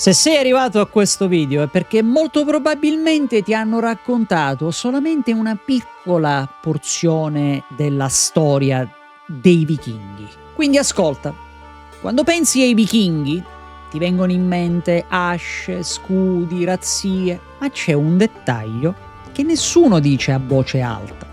Se sei arrivato a questo video è perché molto probabilmente ti hanno raccontato solamente una piccola porzione della storia dei vichinghi. Quindi ascolta, quando pensi ai vichinghi ti vengono in mente asce, scudi, razzie, ma c'è un dettaglio che nessuno dice a voce alta.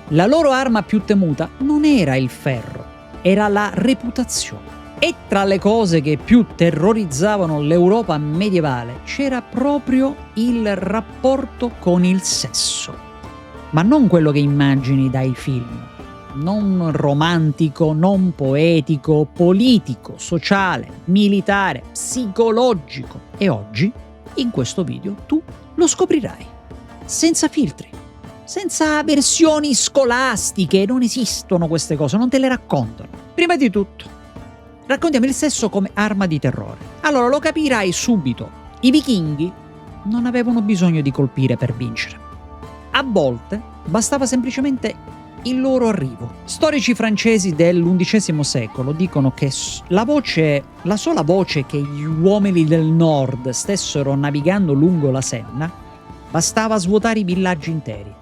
La loro arma più temuta non era il ferro, era la reputazione. E tra le cose che più terrorizzavano l'Europa medievale c'era proprio il rapporto con il sesso. Ma non quello che immagini dai film, non romantico, non poetico, politico, sociale, militare, psicologico. E oggi, in questo video, tu lo scoprirai. Senza filtri, senza versioni scolastiche, non esistono queste cose, non te le raccontano. Prima di tutto, raccontiamo il sesso come arma di terrore. Allora lo capirai subito. I vichinghi non avevano bisogno di colpire per vincere. A volte bastava semplicemente il loro arrivo. Storici francesi dell'XI secolo dicono che la sola voce che gli uomini del nord stessero navigando lungo la Senna bastava svuotare i villaggi interi.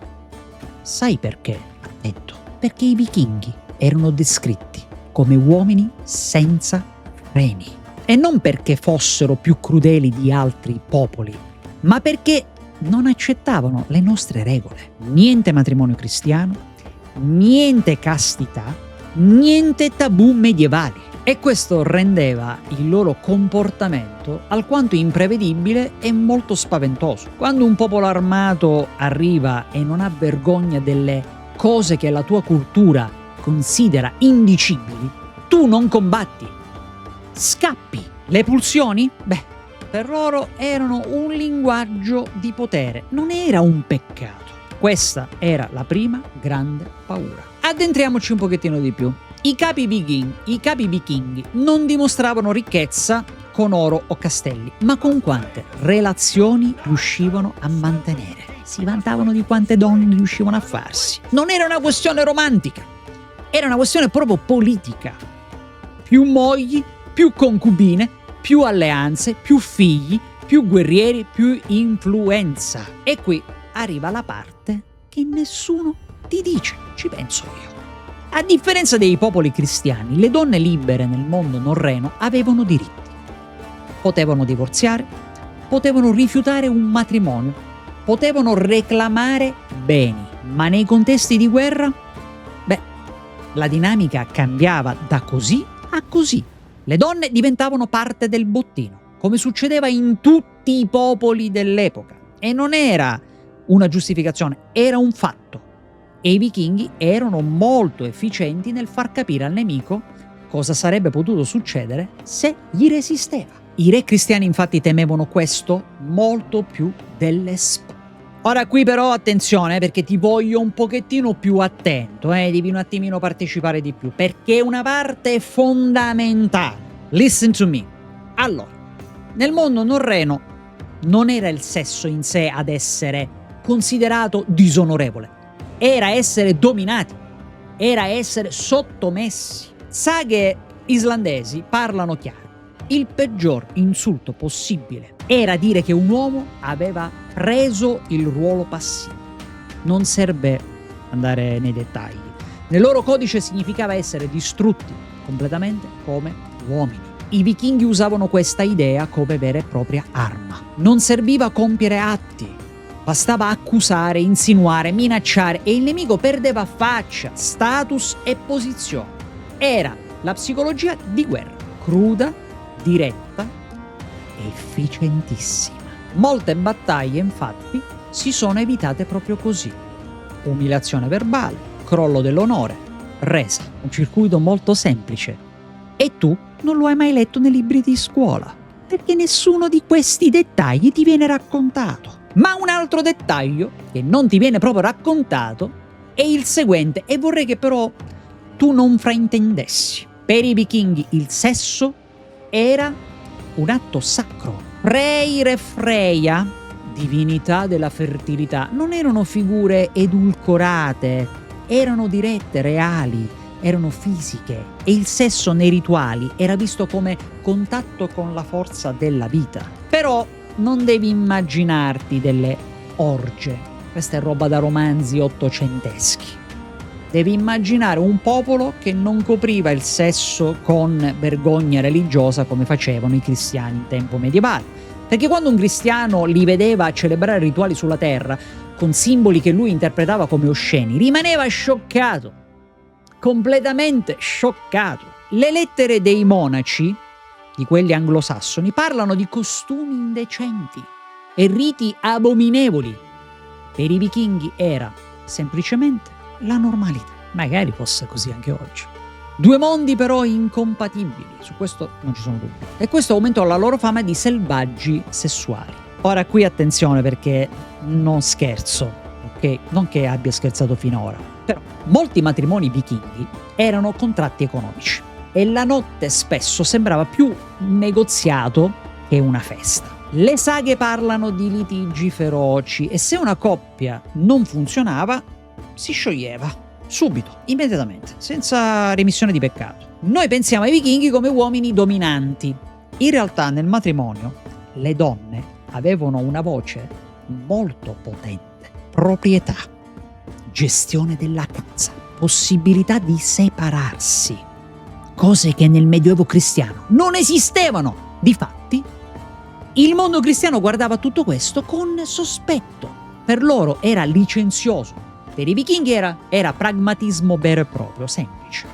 Sai perché? Ha detto. Perché i vichinghi erano descritti come uomini senza freni. E non perché fossero più crudeli di altri popoli, ma perché non accettavano le nostre regole. Niente matrimonio cristiano, niente castità, niente tabù medievali. E questo rendeva il loro comportamento alquanto imprevedibile e molto spaventoso. Quando un popolo armato arriva e non ha vergogna delle cose che la tua cultura considera indicibili, tu non combatti, scappi. Le pulsioni? Beh, per loro erano un linguaggio di potere, non era un peccato. Questa era la prima grande paura. Addentriamoci un pochettino di più. I capi vichinghi non dimostravano ricchezza con oro o castelli, ma con quante relazioni riuscivano a mantenere. Si vantavano di quante donne riuscivano a farsi. Non era una questione romantica, era una questione proprio politica. Più mogli, più concubine, più alleanze, più figli, più guerrieri, più influenza. E qui arriva la parte che nessuno ti dice, ci penso io. A differenza dei popoli cristiani, le donne libere nel mondo norreno avevano diritti. Potevano divorziare, potevano rifiutare un matrimonio, potevano reclamare beni, ma nei contesti di guerra, la dinamica cambiava da così a così. Le donne diventavano parte del bottino, come succedeva in tutti i popoli dell'epoca. E non era una giustificazione, era un fatto. E i vichinghi erano molto efficienti nel far capire al nemico cosa sarebbe potuto succedere se gli resisteva. I re cristiani infatti temevano questo molto più delle spade. Ora qui però attenzione, perché ti voglio un pochettino più attento, devi un attimino partecipare di più, perché è una parte fondamentale. Listen to me. Allora, nel mondo norreno non era il sesso in sé ad essere considerato disonorevole, era essere dominati, era essere sottomessi. Saghe islandesi parlano chiaro. Il peggior insulto possibile era dire che un uomo aveva preso il ruolo passivo. Non serve andare nei dettagli. Nel loro codice significava essere distrutti completamente come uomini. I vichinghi usavano questa idea come vera e propria arma. Non serviva compiere atti, bastava accusare, insinuare, minacciare e il nemico perdeva faccia, status e posizione. Era la psicologia di guerra, cruda, diretta e efficientissima. Molte battaglie, infatti, si sono evitate proprio così. Umiliazione verbale, crollo dell'onore, resa, un circuito molto semplice. E tu non lo hai mai letto nei libri di scuola, perché nessuno di questi dettagli ti viene raccontato. Ma un altro dettaglio che non ti viene proprio raccontato è il seguente, e vorrei che però tu non fraintendessi. Per i vichinghi il sesso era un atto sacro. Freyr e Freya, divinità della fertilità, non erano figure edulcorate, erano dirette, reali, erano fisiche e il sesso nei rituali era visto come contatto con la forza della vita. Però non devi immaginarti delle orge, questa è roba da romanzi ottocenteschi. Devi immaginare un popolo che non copriva il sesso con vergogna religiosa come facevano i cristiani in tempo medievale. Perché quando un cristiano li vedeva celebrare rituali sulla terra con simboli che lui interpretava come osceni, rimaneva scioccato, completamente scioccato. Le lettere dei monaci, di quelli anglosassoni, parlano di costumi indecenti e riti abominevoli. Per i vichinghi era semplicemente la normalità. Magari fosse così anche oggi. Due mondi però incompatibili, su questo non ci sono dubbi. E questo aumentò la loro fama di selvaggi sessuali. Ora qui attenzione perché non scherzo, ok? Non che abbia scherzato finora, però molti matrimoni vichinghi erano contratti economici e la notte spesso sembrava più un negoziato che una festa. Le saghe parlano di litigi feroci e se una coppia non funzionava si scioglieva subito, immediatamente, senza remissione di peccato. Noi pensiamo ai vichinghi come uomini dominanti. In realtà nel matrimonio le donne avevano una voce molto potente, proprietà, gestione della casa, possibilità di separarsi, cose che nel Medioevo cristiano non esistevano. Difatti, il mondo cristiano guardava tutto questo con sospetto. Per loro era licenzioso. Per i vichinghi era pragmatismo vero e proprio, semplice.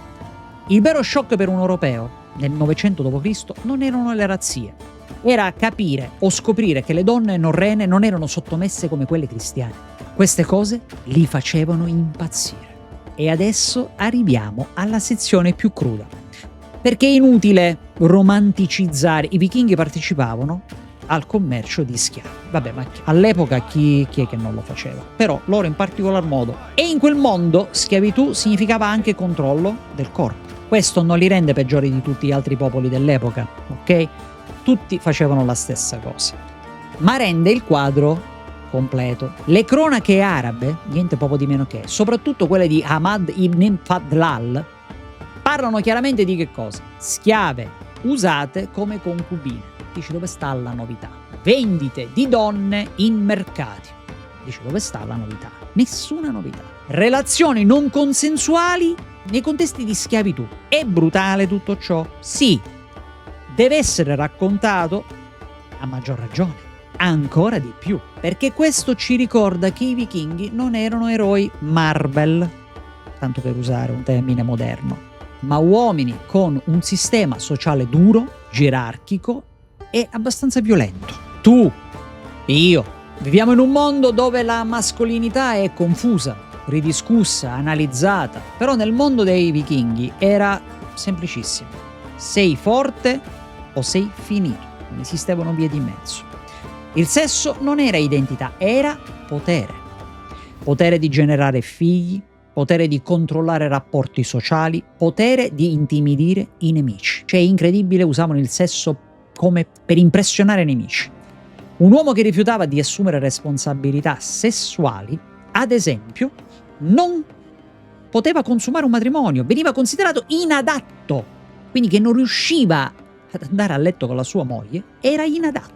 Il vero shock per un europeo nel 900 d.C. non erano le razzie, era capire o scoprire che le donne norrene non erano sottomesse come quelle cristiane. Queste cose li facevano impazzire. E adesso arriviamo alla sezione più cruda. Perché è inutile romanticizzare, i vichinghi partecipavano al commercio di schiavi. Vabbè, ma all'epoca chi è che non lo faceva? Però loro in particolar modo. E in quel mondo schiavitù significava anche controllo del corpo. Questo non li rende peggiori di tutti gli altri popoli dell'epoca, ok? Tutti facevano la stessa cosa. Ma rende il quadro completo. Le cronache arabe, niente poco di meno che, soprattutto quelle di Ahmad ibn Fadlal, parlano chiaramente di che cosa? Schiave usate come concubine. Dici, dove sta la novità? Vendite di donne in mercati. Dici, dove sta la novità? Nessuna novità. Relazioni non consensuali nei contesti di schiavitù. È brutale tutto ciò? Sì. Deve essere raccontato a maggior ragione. Ancora di più. Perché questo ci ricorda che i vichinghi non erano eroi Marvel, tanto per usare un termine moderno, ma uomini con un sistema sociale duro, gerarchico e abbastanza violento. Tu, io, viviamo in un mondo dove la mascolinità è confusa, ridiscussa, analizzata, però nel mondo dei vichinghi era semplicissimo. Sei forte o sei finito, non esistevano vie di mezzo. Il sesso non era identità, era potere. Potere di generare figli, potere di controllare rapporti sociali, potere di intimidire i nemici. Cioè, è incredibile, usavano il sesso come per impressionare i nemici. Un uomo che rifiutava di assumere responsabilità sessuali, ad esempio, non poteva consumare un matrimonio, veniva considerato inadatto, quindi che non riusciva ad andare a letto con la sua moglie, era inadatto.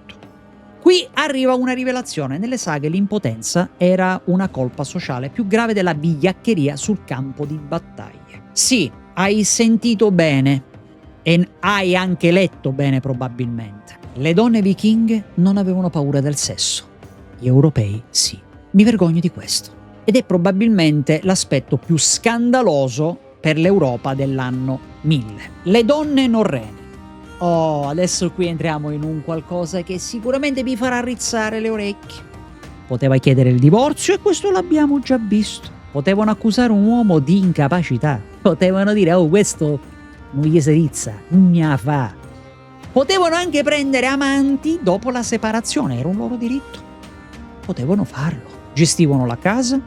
Qui arriva una rivelazione, nelle saghe l'impotenza era una colpa sociale più grave della vigliaccheria sul campo di battaglia. Sì, hai sentito bene e hai anche letto bene probabilmente. Le donne vichinghe non avevano paura del sesso, gli europei sì. Mi vergogno di questo. Ed è probabilmente l'aspetto più scandaloso per l'Europa dell'anno 1000. Le donne norrene. Oh, adesso qui entriamo in un qualcosa che sicuramente vi farà rizzare le orecchie. Poteva chiedere il divorzio e questo l'abbiamo già visto. Potevano accusare un uomo di incapacità. Potevano dire, oh, questo non gli si rizza, non ne fa. Potevano anche prendere amanti dopo la separazione, era un loro diritto. Potevano farlo. Gestivano la casa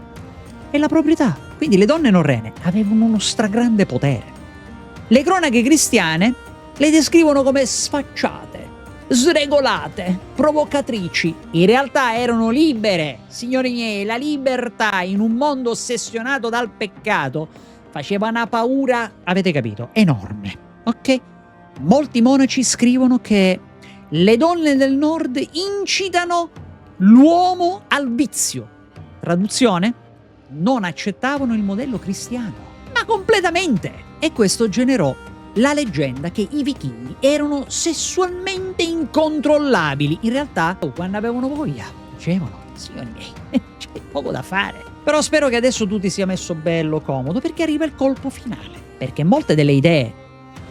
e la proprietà. Quindi le donne norrene avevano uno stragrande potere. Le cronache cristiane le descrivono come sfacciate, sregolate, provocatrici. In realtà erano libere. Signori miei, la libertà in un mondo ossessionato dal peccato faceva una paura, avete capito, enorme, ok? Molti monaci scrivono che Le donne del nord incitano l'uomo al vizio. Traduzione? Non accettavano il modello cristiano, ma completamente. E questo generò la leggenda che i vichinghi erano sessualmente incontrollabili. In realtà, quando avevano voglia, dicevano, signori miei, c'è poco da fare. Però spero che adesso tu ti sia messo bello comodo, perché arriva il colpo finale. Perché molte delle idee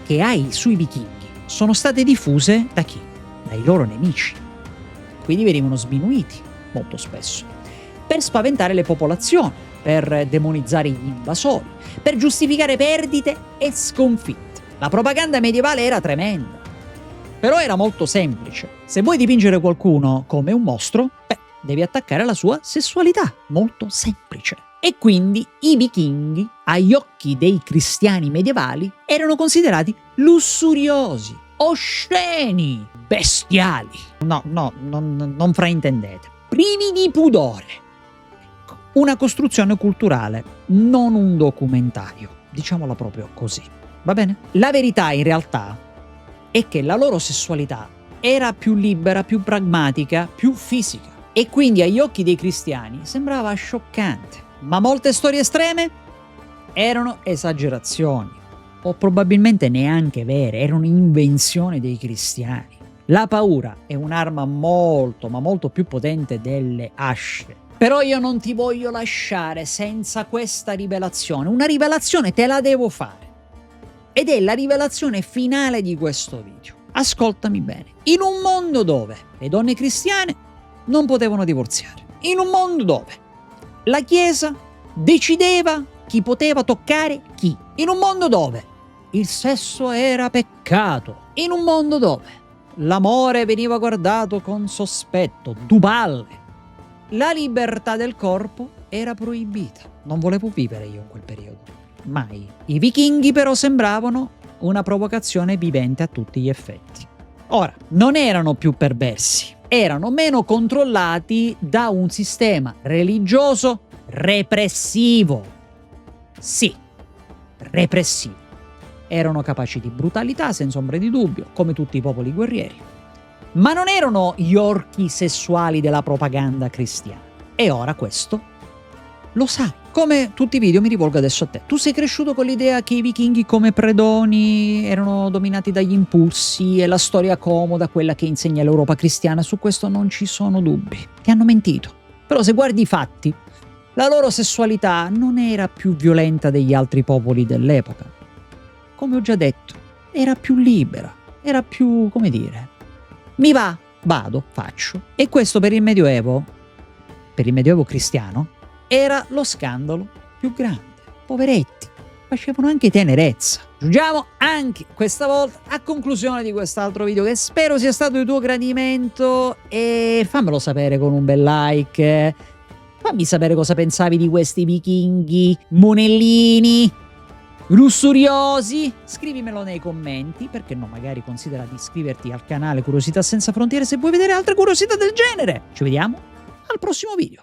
che hai sui vichinghi sono state diffuse da chi? Dai loro nemici. Quindi venivano sminuiti, molto spesso, per spaventare le popolazioni, per demonizzare gli invasori, per giustificare perdite e sconfitte. La propaganda medievale era tremenda, però era molto semplice. Se vuoi dipingere qualcuno come un mostro, devi attaccare la sua sessualità, molto semplice. E quindi i vichinghi, agli occhi dei cristiani medievali, erano considerati lussuriosi, osceni, bestiali. No, non fraintendete. Privi di pudore. Ecco, una costruzione culturale, non un documentario. Diciamola proprio così. Va bene? La verità, in realtà, è che la loro sessualità era più libera, più pragmatica, più fisica. E quindi agli occhi dei cristiani sembrava scioccante. Ma molte storie estreme erano esagerazioni, o probabilmente neanche vere, erano invenzioni dei cristiani. La paura è un'arma molto, ma molto più potente delle asce. Però io non ti voglio lasciare senza questa rivelazione. Una rivelazione te la devo fare. Ed è la rivelazione finale di questo video. Ascoltami bene. In un mondo dove le donne cristiane non potevano divorziare, in un mondo dove la Chiesa decideva chi poteva toccare chi, in un mondo dove il sesso era peccato, in un mondo dove l'amore veniva guardato con sospetto, duballe, la libertà del corpo era proibita. Non volevo vivere io in quel periodo. Mai. I vichinghi però sembravano una provocazione vivente a tutti gli effetti. Ora, non erano più perversi, erano meno controllati da un sistema religioso repressivo. Sì, repressivo. Erano capaci di brutalità, senza ombra di dubbio, come tutti i popoli guerrieri. Ma non erano gli orchi sessuali della propaganda cristiana. E ora questo lo sa. Come tutti i video mi rivolgo adesso a te. Tu sei cresciuto con l'idea che i vichinghi come predoni erano dominati dagli impulsi e la storia comoda, quella che insegna l'Europa cristiana, su questo non ci sono dubbi. Ti hanno mentito. Però se guardi i fatti, la loro sessualità non era più violenta degli altri popoli dell'epoca. Come ho già detto, era più libera, era più, come dire, mi va, vado, faccio. E questo per il Medioevo cristiano, era lo scandalo più grande. Poveretti, facevano anche tenerezza. Giungiamo anche questa volta a conclusione di quest'altro video, che spero sia stato di tuo gradimento, e fammelo sapere con un bel like. Fammi sapere cosa pensavi di questi vichinghi monellini, lussuriosi. Scrivimelo nei commenti, perché no, magari considera di iscriverti al canale Curiosità Senza Frontiere se vuoi vedere altre curiosità del genere. Ci vediamo al prossimo video.